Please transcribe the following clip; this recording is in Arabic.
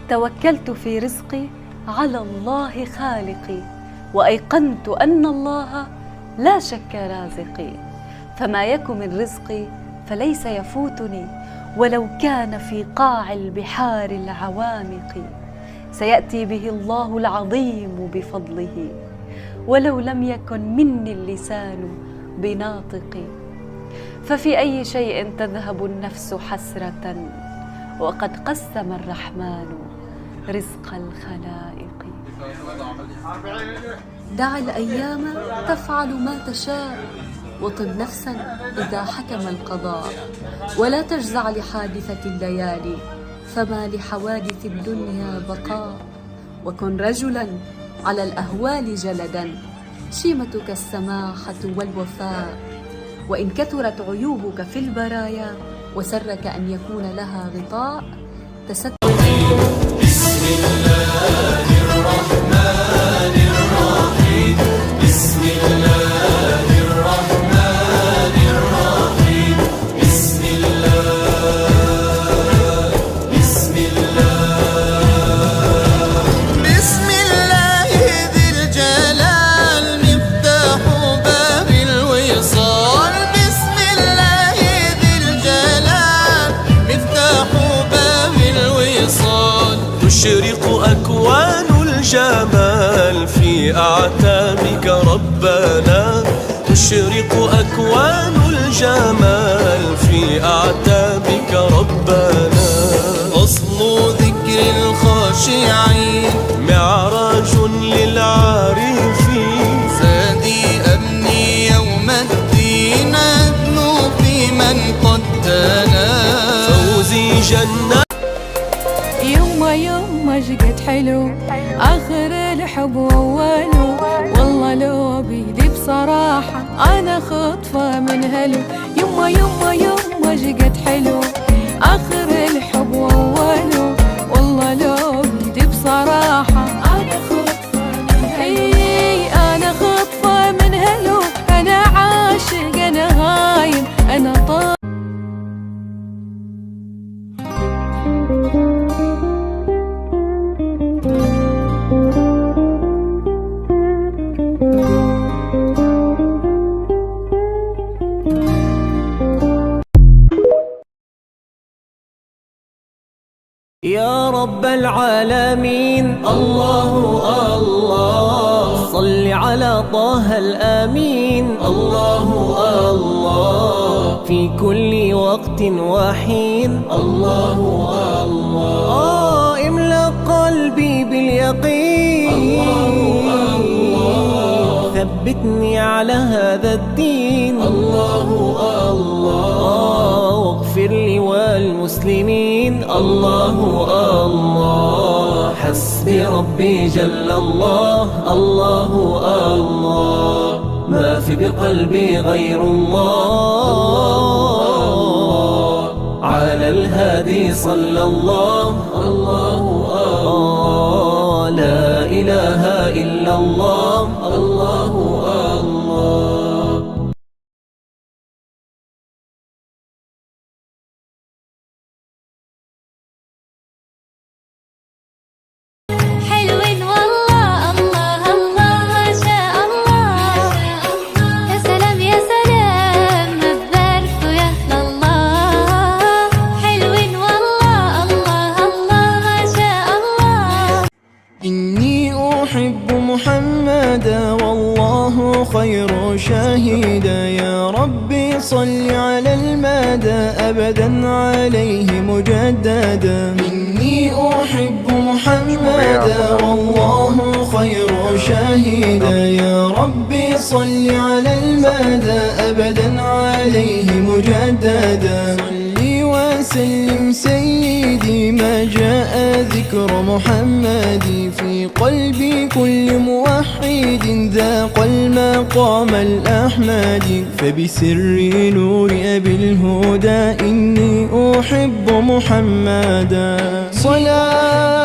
توكلت في رزقي على الله خالقي، وأيقنت أن الله لا شك رازقي، فما يك من رزقي فليس يفوتني ولو كان في قاع البحار العوامق، سيأتي به الله العظيم بفضله ولو لم يكن مني اللسان بناطق. ففي أي شيء تذهب النفس حسرة وقد قسم الرحمن رزق الخلائق. دع الأيام تفعل ما تشاء وطب نفسا إذا حكم القضاء، ولا تجزع لحادثة الليالي فما لحوادث الدنيا بقاء. وكن رجلا على الأهوال جلدا، شيمتك السماحة والوفاء، وإن كثرت عيوبك في البرايا وسرك أن يكون لها غطاء تستر. بسم الله الرحمن الرحيم، بسم الله الرحمن الرحيم، بسم الله، بسم الله، بسم الله ذي الجلال مفتاح باب الوصال، بسم الله ذي الجلال مفتاح باب الوصال. تشرق أكوان الجمال في أعتابك ربنا، تشرق أكوان الجمال في أعتابك ربنا. أصل ذكر الخاشعين معراج للعارفين، زادي أمني يوم الدين أدنو في من قد دنا، فوزي جنة. يما شقد حلو آخر الحب وأوله، والله لو بيدي بصراحة أنا خطفة من هلو. يما شقد حلو آخر الحب وأوله، والله لو بيدي بصراحة أنا خطفة من هلو. أنا خطفة من هلو، أنا عاشق أنا هايم أنا طالب. يا رب العالمين الله الله، صل على طه الأمين الله الله، في كل وقت وحين الله الله. املأ قلبي باليقين الله الله، ثبتني على هذا الدين الله الله، واغفر لي والمسلمين الله الله. حسبي ربي جل الله الله الله، ما في بقلبي غير الله. على الهادي صلى الله الله الله، لا إله إلا الله الله الله. محمدا والله خير شاهدا، يا ربي صل على المدى أبدا عليه مجددا. إني أحب محمدا والله خير شاهدا، يا ربي صل على المدى أبدا عليه مجددا. صلي وسلم سيدي ما جاء ذكر محمد في قلب كل موحد ذاق المقام الأحمد. فبسر نور أبي الهدى إني أحب محمدا. صلاة